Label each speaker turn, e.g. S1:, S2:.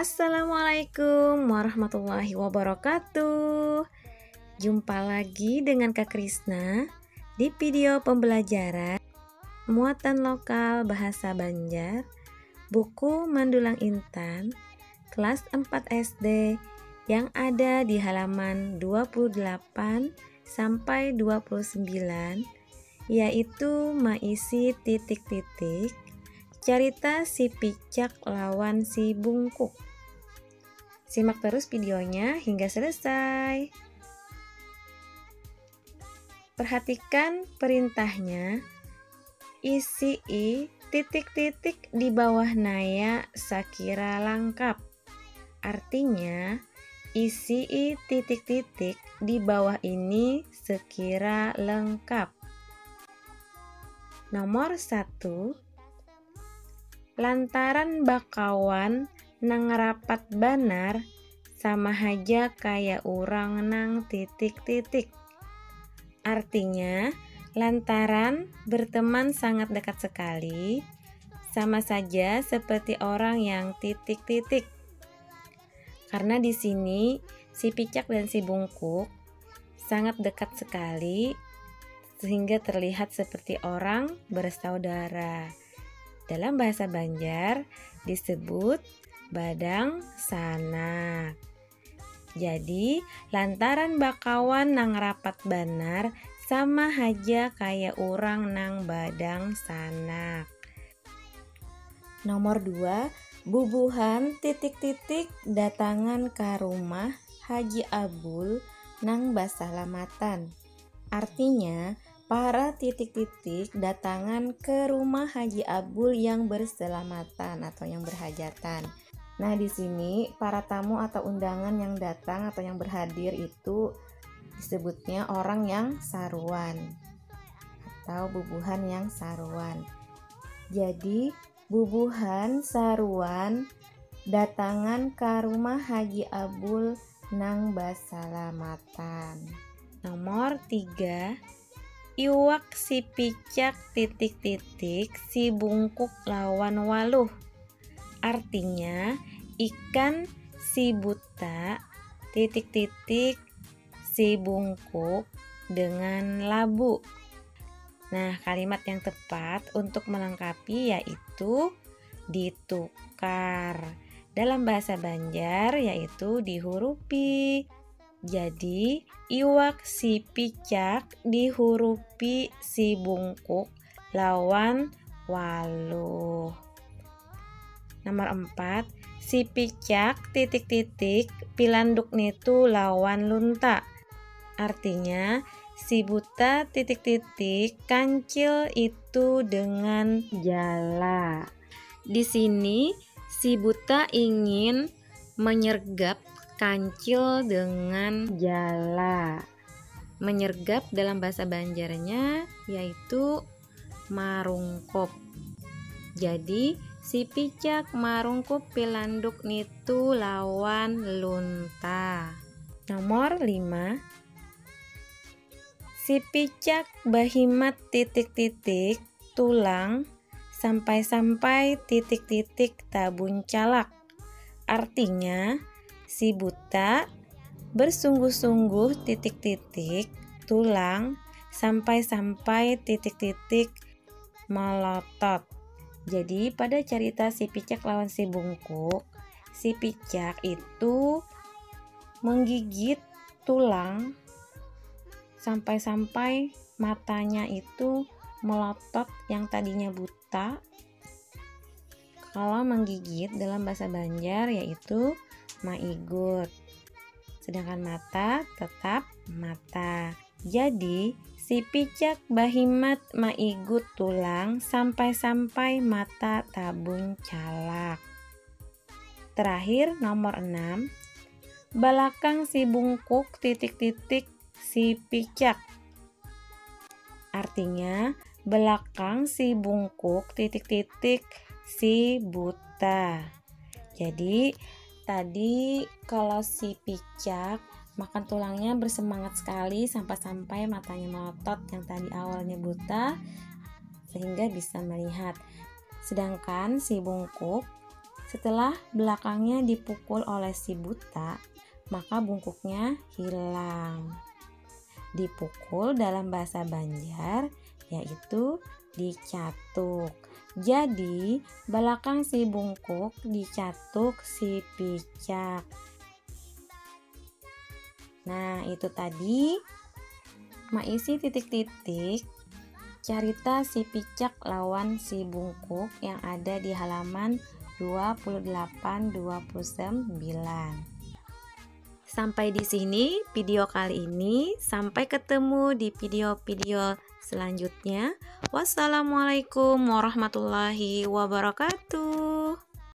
S1: Assalamualaikum warahmatullahi wabarakatuh. Jumpa lagi dengan Kak Krisna di video pembelajaran muatan lokal bahasa Banjar, buku Mandulang Intan, kelas 4 SD yang ada di halaman 28 sampai 29, yaitu maisi titik-titik cerita si Picak lawan si Bungkuk. Simak terus videonya hingga selesai. Perhatikan perintahnya. Isi titik-titik di bawah naya sakira lengkap. Artinya, isi titik-titik di bawah ini sekira lengkap. Nomor 1. Lantaran bakawan nang rapat banar sama haja kayak orang nang titik-titik. Artinya, lantaran berteman sangat dekat sekali, sama saja seperti orang yang titik-titik. Karena di sini si Picak dan si Bungkuk sangat dekat sekali, sehingga terlihat seperti orang bersaudara. Dalam bahasa Banjar disebut badang sanak. Jadi, lantaran bakawan nang rapat banar sama haja kayak orang nang badang sanak. Nomor 2, bubuhan titik-titik datangan ke rumah Haji Abul nang basalamatan. Artinya, para titik-titik datangan ke rumah Haji Abul yang berselamatan atau yang berhajatan. Nah, di sini para tamu atau undangan yang datang atau yang berhadir itu disebutnya orang yang saruan atau bubuhan yang saruan. Jadi, bubuhan saruan datangan ke rumah Haji Abul nang basalamatan. Nomor 3. Iwak si Picak titik-titik si Bungkuk lawan waluh. Artinya, ikan si buta titik-titik si Bungkuk dengan labu. Nah, kalimat yang tepat untuk melengkapi yaitu ditukar. Dalam bahasa Banjar yaitu dihurupi. Jadi, iwak si Picak dihurupi si Bungkuk lawan waluh. Nomor 4, si Picak titik-titik pilanduk nitu lawan lunta. Artinya, si buta titik-titik kancil itu dengan jala. Di sini, si buta ingin menyergap kancil dengan jala. Menyergap dalam bahasa Banjarnya yaitu marungkop. Jadi, si Picak marungkop pilanduk nitu lawan lunta. Nomor 5. Si Picak bahimat titik-titik tulang sampai-sampai titik-titik tabun calak. Artinya, si buta bersungguh-sungguh titik-titik tulang sampai-sampai titik-titik melotot. Jadi pada cerita si Picak lawan si Bungkuk, si Picak itu menggigit tulang sampai-sampai matanya itu melotot yang tadinya buta. Kalau menggigit dalam bahasa Banjar yaitu maigut. Sedangkan mata tetap mata. Jadi, si Picak bahimat maigut tulang sampai-sampai mata tabun calak. Terakhir nomor 6. Balakang si Bungkuk titik-titik si Picak. Artinya, belakang si Bungkuk titik-titik si buta. Jadi, tadi kalau si Picak makan tulangnya bersemangat sekali sampai-sampai matanya melotot yang tadi awalnya buta sehingga bisa melihat. Sedangkan si Bungkuk Setelah belakangnya dipukul oleh si buta, maka bungkuknya hilang. Dipukul dalam bahasa Banjar yaitu dicatuk. Jadi belakang si bungkuk dicatuk si picak. Nah, itu tadi maisi titik-titik cerita si picak lawan si bungkuk yang ada di halaman 28-29. Sampai di sini video kali ini. Sampai ketemu di video-video selanjutnya. Wassalamualaikum warahmatullahi wabarakatuh.